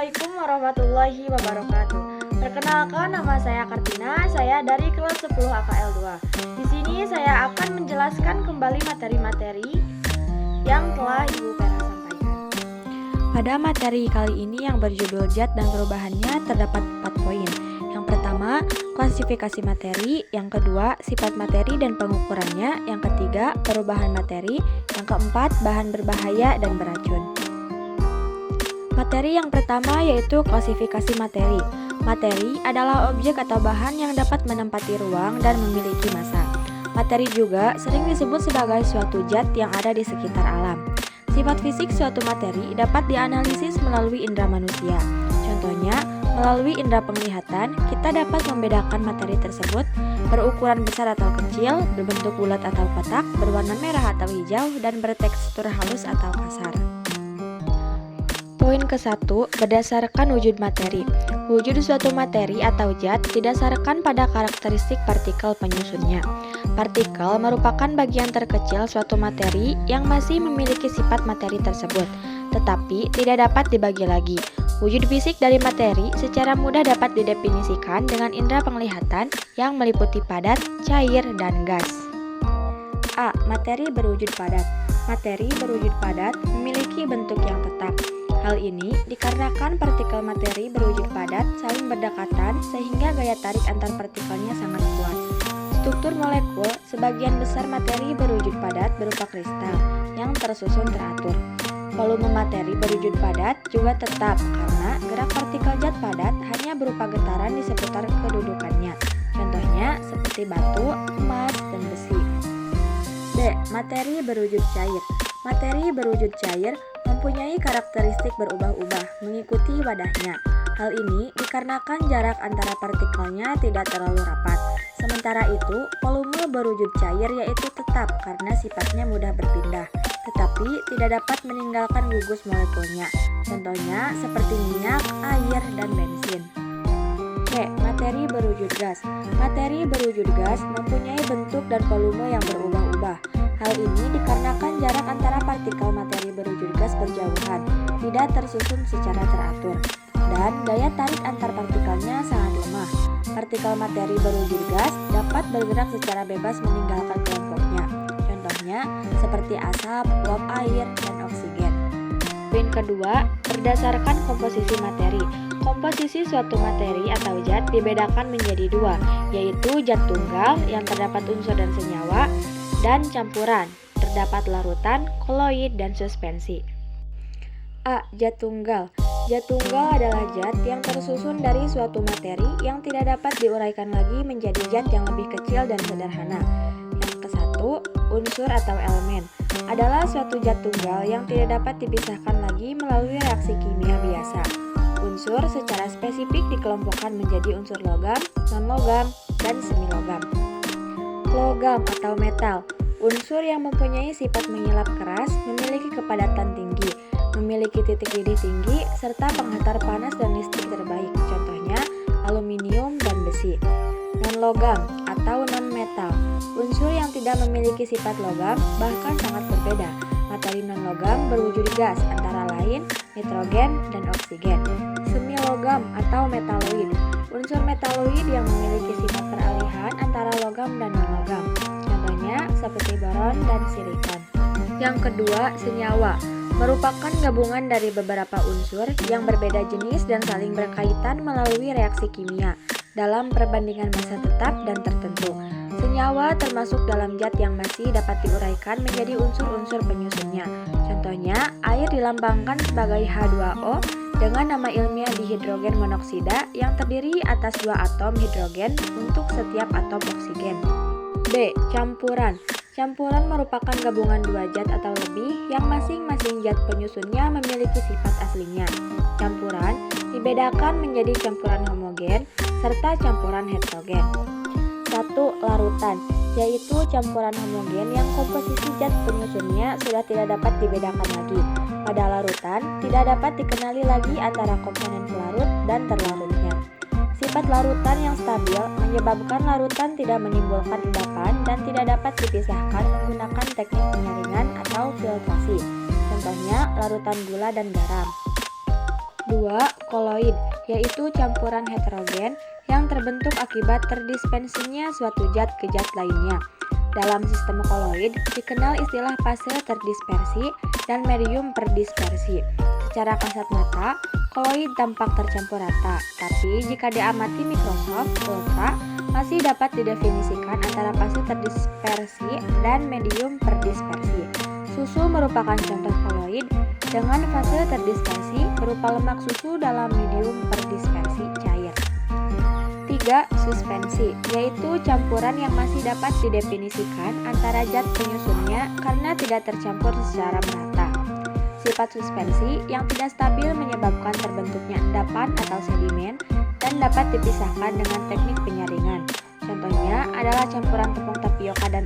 Assalamualaikum warahmatullahi wabarakatuh. Perkenalkan, nama saya Kartina, saya dari kelas 10 AKL 2. Di sini saya akan menjelaskan kembali materi-materi yang telah Ibu Vera sampaikan. Pada materi kali ini yang berjudul zat dan perubahannya terdapat 4 poin. Yang pertama, klasifikasi materi. Yang kedua, sifat materi dan pengukurannya. Yang ketiga, perubahan materi. Yang keempat, bahan berbahaya dan beracun. Materi yang pertama yaitu klasifikasi materi. Materi adalah objek atau bahan yang dapat menempati ruang dan memiliki massa. Materi juga sering disebut sebagai suatu zat yang ada di sekitar alam. Sifat fisik suatu materi dapat dianalisis melalui indera manusia. Contohnya, melalui indera penglihatan, kita dapat membedakan materi tersebut berukuran besar atau kecil, berbentuk bulat atau kotak, berwarna merah atau hijau, dan bertekstur halus atau kasar. Poin ke-1, berdasarkan wujud materi. Wujud suatu materi atau zat didasarkan pada karakteristik partikel penyusunnya. Partikel merupakan bagian terkecil suatu materi yang masih memiliki sifat materi tersebut, tetapi tidak dapat dibagi lagi. Wujud fisik dari materi secara mudah dapat didefinisikan dengan indera penglihatan yang meliputi padat, cair, dan gas. A. Materi berwujud padat. Materi berwujud padat memiliki bentuk yang tetap. Hal ini dikarenakan partikel materi berwujud padat saling berdekatan sehingga gaya tarik antar partikelnya sangat kuat. Struktur molekul, sebagian besar materi berwujud padat berupa kristal yang tersusun teratur. Volume materi berwujud padat juga tetap karena gerak partikel zat padat hanya berupa getaran di seputar kedudukannya. Contohnya seperti batu, emas, dan besi. B. Materi berwujud cair. Materi berwujud cair mempunyai karakteristik berubah-ubah mengikuti wadahnya. Hal ini dikarenakan jarak antara partikelnya tidak terlalu rapat. Sementara itu, volume berwujud cair yaitu tetap karena sifatnya mudah berpindah, tetapi tidak dapat meninggalkan gugus molekulnya. Contohnya seperti minyak, air, dan bensin. C. Materi berwujud gas. Materi berwujud gas mempunyai bentuk dan volume yang berubah-ubah. Hal ini dikarenakan jarak antara partikel materi berwujud gas berjauhan, tidak tersusun secara teratur, dan daya tarik antar partikelnya sangat lemah. Partikel materi berwujud gas dapat bergerak secara bebas meninggalkan kelompoknya. Contohnya seperti asap, uap air, dan oksigen. Poin kedua, berdasarkan komposisi materi. Komposisi suatu materi atau zat dibedakan menjadi dua, yaitu zat tunggal yang terdapat unsur dan senyawa, dan campuran, terdapat larutan, koloid, dan suspensi. A. Zat tunggal. Zat tunggal adalah zat yang tersusun dari suatu materi yang tidak dapat diuraikan lagi menjadi zat yang lebih kecil dan sederhana. Yang ke-1, unsur atau elemen adalah suatu zat tunggal yang tidak dapat dipisahkan lagi melalui reaksi kimia biasa. Unsur secara spesifik dikelompokkan menjadi unsur logam, non-logam, dan semilogam. Logam atau metal, unsur yang mempunyai sifat mengilap keras, memiliki kepadatan tinggi, memiliki titik didih tinggi, serta penghantar panas dan listrik terbaik, contohnya aluminium dan besi. Non-logam atau non-metal, unsur yang tidak memiliki sifat logam, bahkan sangat berbeda. Materi non-logam berwujud gas, antara lain nitrogen dan oksigen. Semilogam atau metaloid, unsur metaloid yang memiliki sifat peralihan antara logam dan non-logam, contohnya seperti boron dan silikon. Yang kedua, senyawa merupakan gabungan dari beberapa unsur yang berbeda jenis dan saling berkaitan melalui reaksi kimia dalam perbandingan massa tetap dan tertentu. Senyawa termasuk dalam zat yang masih dapat diuraikan menjadi unsur-unsur penyusunnya. Contohnya, air dilambangkan sebagai H2O dengan nama ilmiah dihidrogen monoksida yang terdiri atas 2 atom hidrogen untuk setiap atom oksigen. B. Campuran. Campuran merupakan gabungan 2 zat atau lebih yang masing-masing zat penyusunnya memiliki sifat aslinya. Campuran dibedakan menjadi campuran homogen serta campuran heterogen. 1. Larutan, yaitu campuran homogen yang komposisi zat penyusunnya sudah tidak dapat dibedakan lagi. Pada larutan, tidak dapat dikenali lagi antara komponen pelarut dan terlarutnya. Sifat larutan yang stabil menyebabkan larutan tidak menimbulkan endapan dan tidak dapat dipisahkan menggunakan teknik penyaringan atau filtrasi. Contohnya larutan gula dan garam. 2. Koloid, yaitu campuran heterogen yang terbentuk akibat terdispersinya suatu zat ke zat lainnya. Dalam sistem koloid dikenal istilah fase terdispersi dan medium perdispersi. Secara kasat mata, koloid tampak tercampur rata, tapi jika diamati mikroskop ultra masih dapat didefinisikan antara fase terdispersi dan medium perdispersi. Susu merupakan contoh koloid dengan fase terdispersi berupa lemak susu dalam medium perdispersi cair. 3. Suspensi, yaitu campuran yang masih dapat didefinisikan antara zat penyusunnya karena tidak tercampur secara merata. Sifat suspensi yang tidak stabil menyebabkan terbentuknya endapan atau sedimen dan dapat dipisahkan dengan teknik penyaringan. Contohnya adalah campuran tepung tapioka dan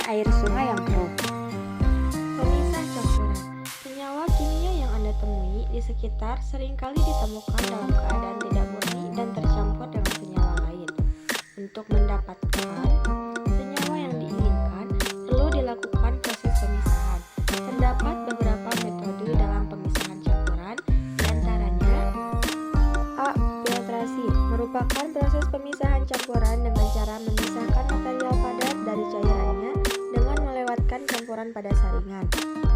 air sungai yang keruh. Pemisah campuran. Senyawa kimia yang Anda temui di sekitar seringkali ditemukan dalam keadaan tidak murni dan tercampur dengan senyawa lain. Untuk mendapatkan senyawa yang diinginkan, perlu dilakukan proses pemisahan. Terdapat beberapa metode dalam pemisahan campuran, diantaranya A. Filtrasi, merupakan proses pemisahan campuran dengan cara memisahkan material padat dari cairannya dengan melewatkan campuran pada saringan.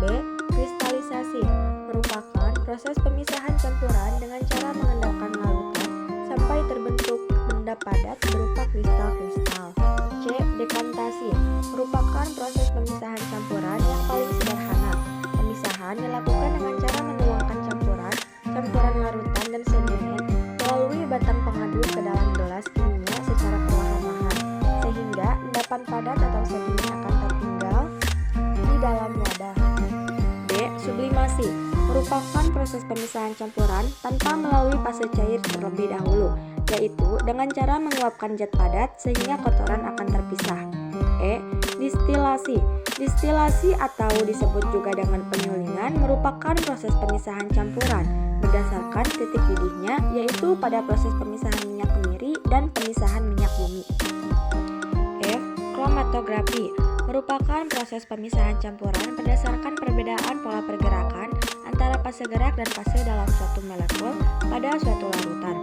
B. Kristalisasi, merupakan proses pemisahan campuran dengan cara mengendapkan larutan sampai terbentuk benda padat berupa kristal-kristal. C. Dekantasi, merupakan proses pemisahan campuran yang paling sederhana. Pemisahan dilakukan dengan cara menuangkan campuran larutan dan sedimen melalui batang pengaduk ke dalam gelas kimia secara perlahan-lahan, sehingga endapan padat atau sedimen akan tertinggal di dalam wadah. D. Sublimasi, merupakan proses pemisahan campuran tanpa melalui fase cair terlebih dahulu, yaitu dengan cara menguapkan zat padat sehingga kotoran akan terpisah. E. Distilasi, distilasi atau disebut juga dengan penyulingan merupakan proses pemisahan campuran berdasarkan titik didihnya, yaitu pada proses pemisahan minyak kemiri dan pemisahan minyak bumi. F. Kromatografi, merupakan proses pemisahan campuran berdasarkan perbedaan pola pergerakan antara fase gerak dan fase dalam suatu molekul pada suatu larutan.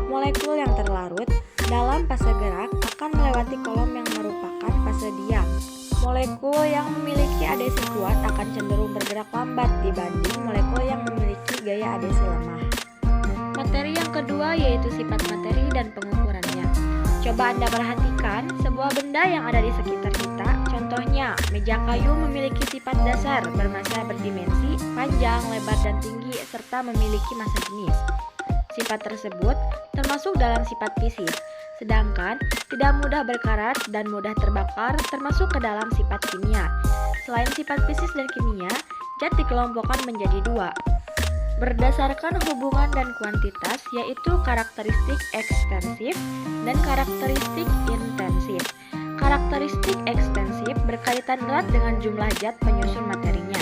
Molekul yang terlarut dalam fase gerak akan melewati kolom yang merupakan fase diam. Molekul yang memiliki adesi kuat akan cenderung bergerak lambat dibanding molekul yang memiliki gaya adesi lemah. Materi yang kedua yaitu sifat materi dan pengukurannya. Coba Anda perhatikan sebuah benda yang ada di sekitar kita. Contohnya, meja kayu memiliki sifat dasar bermassa berdimensi, panjang, lebar, dan tinggi, serta memiliki massa jenis. Sifat tersebut termasuk dalam sifat fisis, sedangkan tidak mudah berkarat dan mudah terbakar termasuk ke dalam sifat kimia. Selain sifat fisis dan kimia, zat dikelompokkan menjadi dua, berdasarkan hubungan dan kuantitas, yaitu karakteristik ekstensif dan karakteristik intensif. Karakteristik ekstensif berkaitan erat dengan jumlah zat penyusun materinya,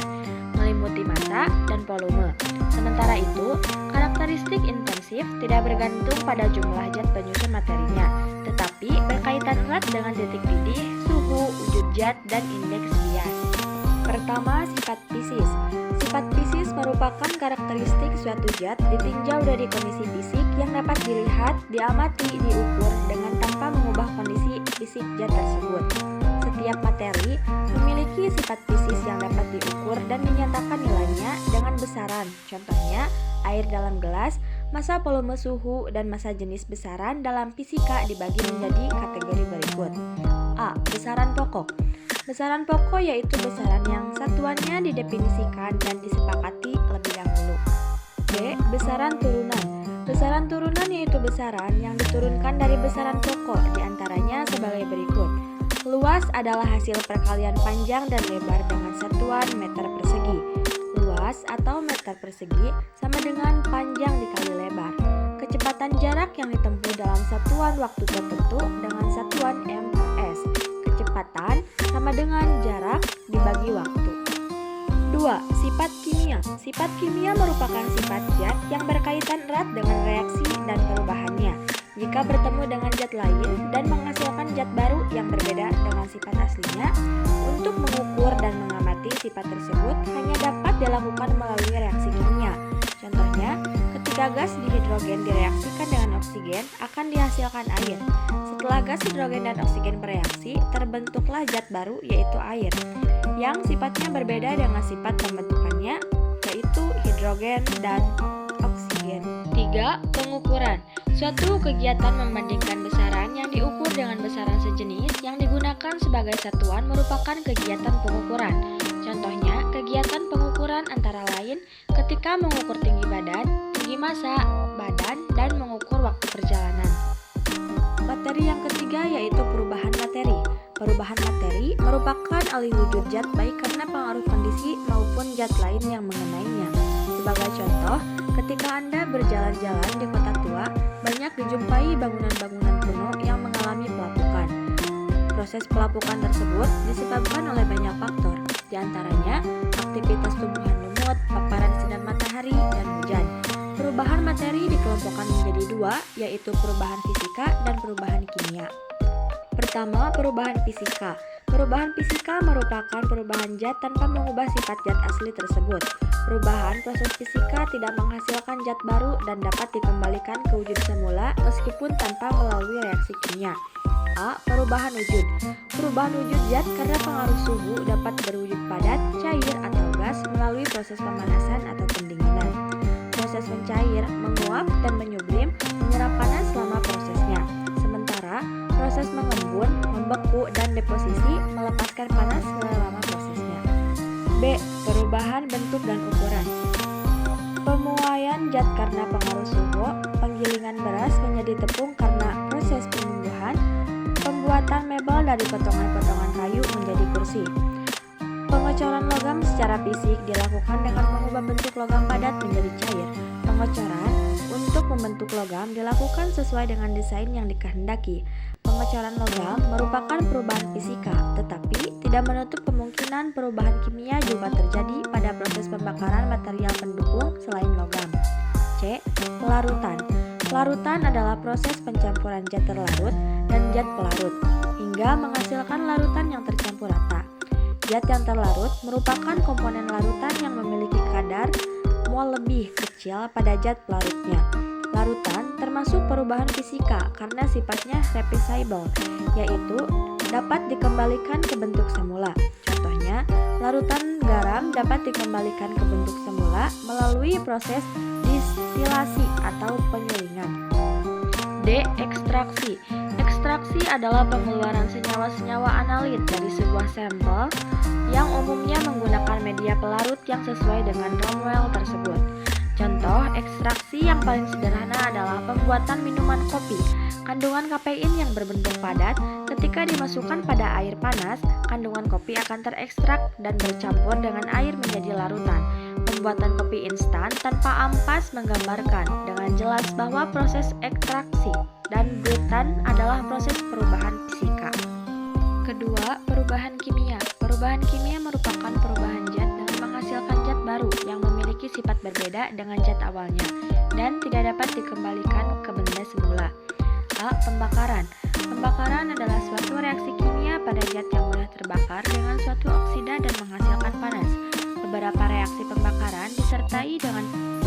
meliputi massa dan volume. Sementara itu, karakteristik intensif tidak bergantung pada jumlah zat penyusun materinya, tetapi berkaitan erat dengan titik didih, suhu, wujud zat, dan indeks bias. Pertama, sifat fisis. Sifat fisis merupakan karakteristik suatu zat ditinjau dari kondisi fisik yang dapat dilihat, diamati, diukur dengan tanpa mengubah kondisi fisik zat tersebut. Setiap materi memiliki sifat fisis yang dapat diukur dan dinyatakan nilainya dengan besaran. Contohnya, air dalam gelas, massa, volume, suhu, dan massa jenis besaran dalam fisika dibagi menjadi kategori berikut. A. Besaran pokok. Besaran pokok yaitu besaran yang satuannya didefinisikan dan disepakati lebih dahulu. B. Besaran turunan. Besaran turunan yaitu besaran yang diturunkan dari besaran pokok, diantaranya sebagai berikut. Luas adalah hasil perkalian panjang dan lebar dengan satuan meter persegi. Luas atau meter persegi sama dengan panjang dikali lebar. Kecepatan jarak yang ditempuh dalam satuan waktu tertentu dengan satuan m per s. Kecepatan sama dengan jarak dibagi waktu. 2. Sifat kimia. Sifat kimia merupakan sifat zat yang berkaitan erat dengan reaksi dan perubahannya jika bertemu dengan zat lain dan menghasilkan zat baru yang berbeda dengan sifat aslinya. Untuk mengukur dan mengamati sifat tersebut hanya dapat dilakukan melalui reaksi kimia. Contohnya, Ketika gas dihidrogen direaksikan dengan oksigen, akan dihasilkan air. Setelah gas hidrogen dan oksigen bereaksi, terbentuklah zat baru yaitu air, yang sifatnya berbeda dengan sifat pembentukannya, yaitu hidrogen dan oksigen. 3. Pengukuran. Suatu kegiatan membandingkan besaran yang diukur dengan besaran sejenis yang digunakan sebagai satuan merupakan kegiatan pengukuran. Contohnya, kegiatan pengukuran antara lain ketika mengukur tinggi badan, tinggi massa badan, dan mengukur waktu perjalanan. Materi yang ketiga yaitu perubahan materi. Perubahan materi merupakan alih wujud zat baik karena pengaruh kondisi maupun zat lain yang mengenainya. Sebagai contoh, ketika Anda berjalan-jalan di kota tua, banyak dijumpai bangunan-bangunan kuno yang mengalami pelapukan. Proses pelapukan tersebut disebabkan oleh banyak faktor, di antaranya aktivitas tumbuhan lumut, paparan sinar matahari, dan hujan. Perubahan materi dikelompokkan menjadi dua, yaitu perubahan fisika dan perubahan kimia. Pertama, perubahan fisika. Perubahan fisika merupakan perubahan zat tanpa mengubah sifat zat asli tersebut. Perubahan proses fisika tidak menghasilkan zat baru dan dapat dikembalikan ke wujud semula meskipun tanpa melalui reaksi kimia. A. Perubahan wujud. Perubahan wujud zat karena pengaruh suhu dapat berwujud padat, cair, atau gas melalui proses pemanasan atau pendinginan. Proses mencair, menguap, dan menyublim menyerap panas selama prosesnya. Sementara proses mengembun, membeku, dan deposisi melepaskan panas selama prosesnya. B. Perubahan bentuk dan ukuran. Pemuaian zat karena pengaruh suhu, penggilingan beras menjadi tepung karena proses penumbuhan, pembuatan mebel dari potongan-potongan kayu menjadi kursi. Pengecoran logam secara fisik dilakukan dengan mengubah bentuk logam padat menjadi cair. Pengecoran untuk membentuk logam dilakukan sesuai dengan desain yang dikehendaki. Pengecoran logam merupakan perubahan fisika, tetapi tidak menutup kemungkinan perubahan kimia juga terjadi pada proses pembakaran material pendukung selain logam. C. Pelarutan. Pelarutan adalah proses pencampuran zat terlarut dan zat pelarut hingga menghasilkan larutan yang tercampur rata. Zat yang terlarut merupakan komponen larutan yang memiliki kadar mol lebih kecil pada zat pelarutnya. Larutan termasuk perubahan fisika karena sifatnya reversible, yaitu dapat dikembalikan ke bentuk semula. Contohnya, larutan garam dapat dikembalikan ke bentuk semula melalui proses distilasi atau penyulingan. D. Ekstraksi. Ekstraksi adalah pengeluaran senyawa-senyawa analit dari sebuah sampel yang umumnya menggunakan media pelarut yang sesuai dengan Romwell tersebut. Contoh ekstraksi yang paling sederhana adalah pembuatan minuman kopi. Kandungan kafein yang berbentuk padat ketika dimasukkan pada air panas, kandungan kopi akan terekstrak dan bercampur dengan air menjadi larutan. Pembuatan kopi instan tanpa ampas menggambarkan dengan jelas bahwa proses ekstraksi dan gluten adalah proses perubahan fisika. Kedua, perubahan kimia. Perubahan kimia merupakan perubahan zat dengan menghasilkan zat baru yang memiliki sifat berbeda dengan zat awalnya dan tidak dapat dikembalikan ke benda semula. A. Pembakaran. Pembakaran adalah suatu reaksi kimia pada zat yang mudah terbakar dengan suatu oksida dan menghasilkan panas. Beberapa reaksi pembakaran disertai dengan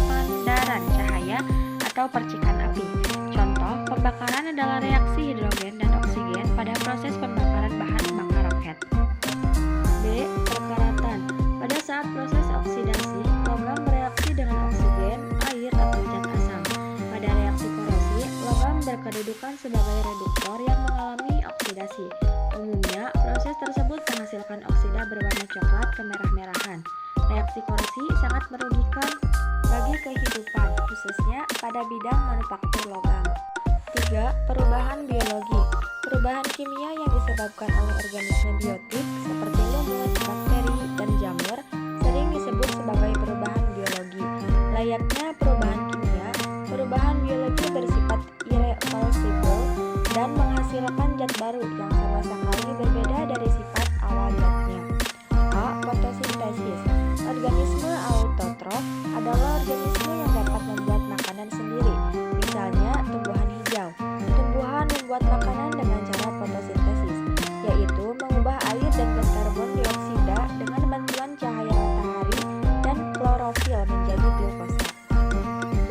pandaran cahaya atau percikan api. Contoh, pembakaran adalah reaksi hidrogen dan oksigen pada proses pembakaran bahan bakar roket. B. Perkaratan. Pada saat proses oksidasi, logam bereaksi dengan oksigen, air, atau zat asam. Pada reaksi korosi, logam berkedudukan sebagai reduktor yang mengalami oksidasi. Umumnya, proses tersebut menghasilkan oksida berwarna coklat kemerah-merahan. Reaksi korosi sangat merugikan bagi kehidupan, khususnya pada bidang manufaktur logam. 3. Perubahan biologi. Perubahan kimia yang disebabkan oleh organisme biotik seperti lumut, bakteri, dan jamur sering disebut sebagai perubahan biologi. Layaknya perubahan kimia, perubahan biologi bersifat irreversible dan menghasilkan zat baru yang sama sekali berbeda dari sifat awal zatnya. A. Fotosintesis. Organisme autotrof adalah organisme yang dapat membuat makanan sendiri, misalnya tumbuhan hijau. Tumbuhan membuat makanan dengan cara fotosintesis, yaitu mengubah air dan gas karbon dioksida dengan bantuan cahaya matahari dan klorofil menjadi glukosa. B.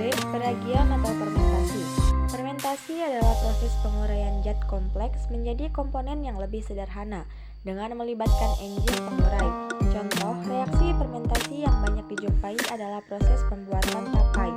proses penguraian zat kompleks menjadi komponen yang lebih sederhana dengan melibatkan enzim pengurai. Contoh reaksi fermentasi yang banyak dijumpai adalah proses pembuatan tapai,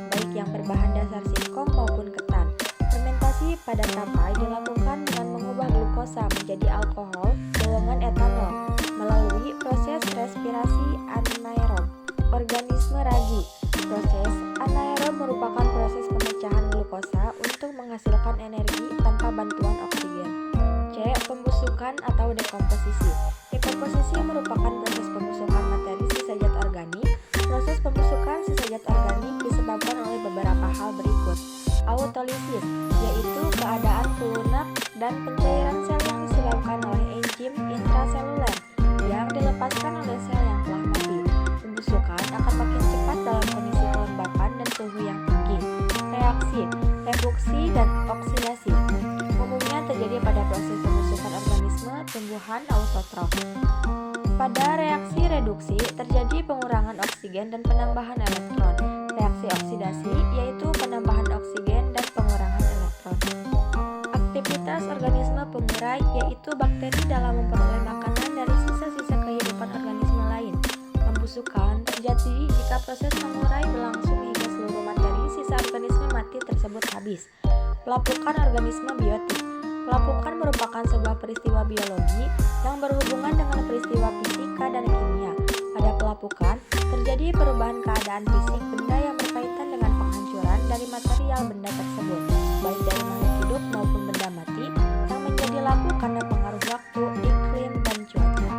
baik yang berbahan dasar singkong maupun ketan. Fermentasi pada tapai dilakukan dengan mengubah glukosa menjadi alkohol golongan etanol melalui proses respirasi anaerob organisme ragi. Proses anaerob merupakan proses pemecahan glukosa untuk menghasilkan energi tanpa bantuan oksigen. C. Pembusukan atau dekomposisi. Dekomposisi merupakan proses pembusukan materi sisa zat organik. Proses pembusukan sisa zat organik disebabkan oleh beberapa hal berikut. Autolisis, yaitu keadaan pelunak dan pencairan sel yang disebabkan oleh enzim intraseluler yang dilepaskan oleh sel yang telah mati. Pembusukan akan makin cepat dalam kondisi kelembapan dan suhu yang tinggi. Reaksi, reduksi, dan oksidasi umumnya terjadi pada proses pembusukan organisme tumbuhan autotrof. Pada reaksi reduksi terjadi pengurangan oksigen dan penambahan elektron. Reaksi oksidasi yaitu penambahan oksigen dan pengurangan elektron. Aktivitas organisme pengurai yaitu bakteri dalam memperoleh makanan dari sisa-sisa kehidupan organisme lain. Pembusukan terjadi jika proses mengurai berlangsung hingga seluruh materi sisa organisme mati tersebut habis. Pelapukan organisme biotik. Pelapukan merupakan sebuah peristiwa biologi yang berhubungan dengan peristiwa fisika dan kimia. Pada pelapukan, terjadi perubahan keadaan fisik benda yang berkaitan dengan penghancuran dari material benda tersebut, baik dari makhluk hidup maupun benda mati, yang menjadi laku karena pengaruh waktu, iklim, dan cuaca.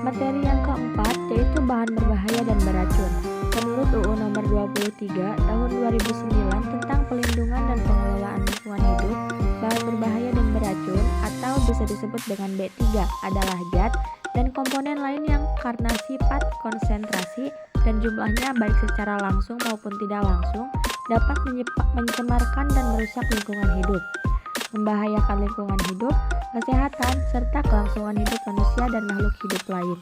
Materi yang keempat yaitu bahan berbahaya dan beracun. Menurut UU Nomor 23 Tahun 2009 tentang Pelindungan dan Pengelolaan Lingkungan Hidup, bahan berbahaya dan beracun atau bisa disebut dengan B3 adalah zat dan komponen lain yang karena sifat, konsentrasi, dan jumlahnya baik secara langsung maupun tidak langsung dapat mencemarkan dan merusak lingkungan hidup, membahayakan lingkungan hidup, kesehatan, serta kelangsungan hidup manusia dan makhluk hidup lain.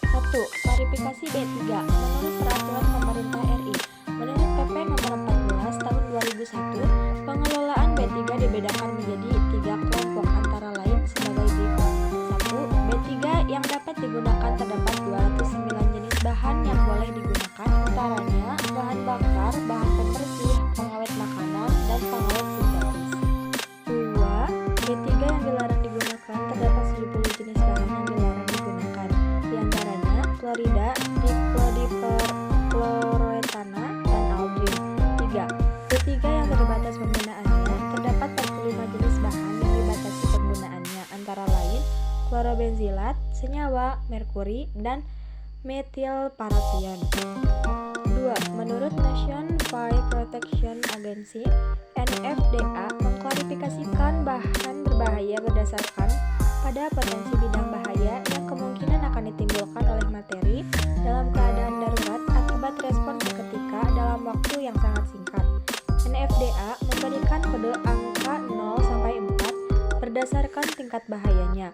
1. Klarifikasi B3 menurut Peraturan Pemerintah RI. Menurut PP Nomor 14 Tahun 2001, pengelolaan B3 dibedakan menjadi 3 kelompok antara lain sebagai berikut. 1. B3 yang dapat digunakan terdapat 209 jenis bahan yang boleh digunakan, antaranya bahan bakar, bahan pembersih, pengawet makanan, dan pengawet sintetis. 2. B3 yang dilarang digunakan terdapat 70 jenis bahan yang dilarang digunakan, diantaranya klorida, diklorodiperkloroetana, dan aldrin. 3. B3 yang terbatas penggunaannya terdapat 45 jenis bahan yang dibatasi penggunaannya, antara lain klorobenzilat, senyawa, merkuri, dan metilparation. 2. Menurut National Fire Protection Agency (NFDA) mengklarifikasikan bahan berbahaya berdasarkan pada potensi bidang bahaya yang kemungkinan akan ditimbulkan oleh materi dalam keadaan darurat akibat respon seketika dalam waktu yang sangat singkat. NFDA memberikan kode angka 0 sampai 4 berdasarkan tingkat bahayanya.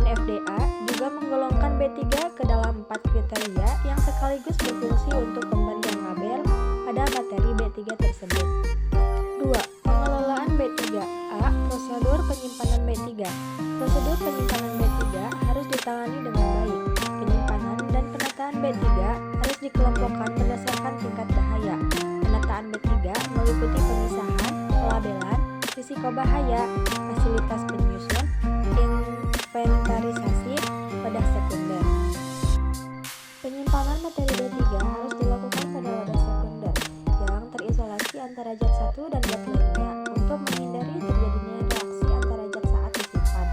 NFDA juga menggolongkan B3 ke dalam 4 kriteria yang sekaligus berfungsi untuk pemberian label pada materi B3 tersebut. 2. Pengelolaan B3. A. Prosedur penyimpanan B3. Prosedur penyimpanan B3 harus ditangani dengan baik. Penyimpanan dan penataan B3 harus dikelompokkan berdasarkan tingkat bahaya. Penataan B3 meliputi pemisahan, pelabelan, risiko bahaya, fasilitas penyusun, inventarisasi, wadah sekunder. Penyimpanan materi B3 harus dilakukan pada wadah sekunder yang terisolasi antara zat satu dan zat lainnya untuk menghindari terjadinya reaksi antara zat saat disimpan.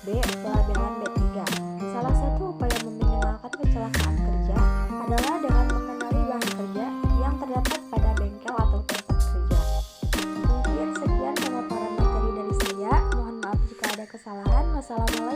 B. Pelabelan B3. Salah satu upaya meminimalkan kecelakaan kerja adalah dengan mengenali bahan kerja yang terdapat pada bengkel atau tempat kerja. Mungkin sekian pemaparan materi dari saya. Mohon maaf jika ada kesalahan. Wassalamualaikum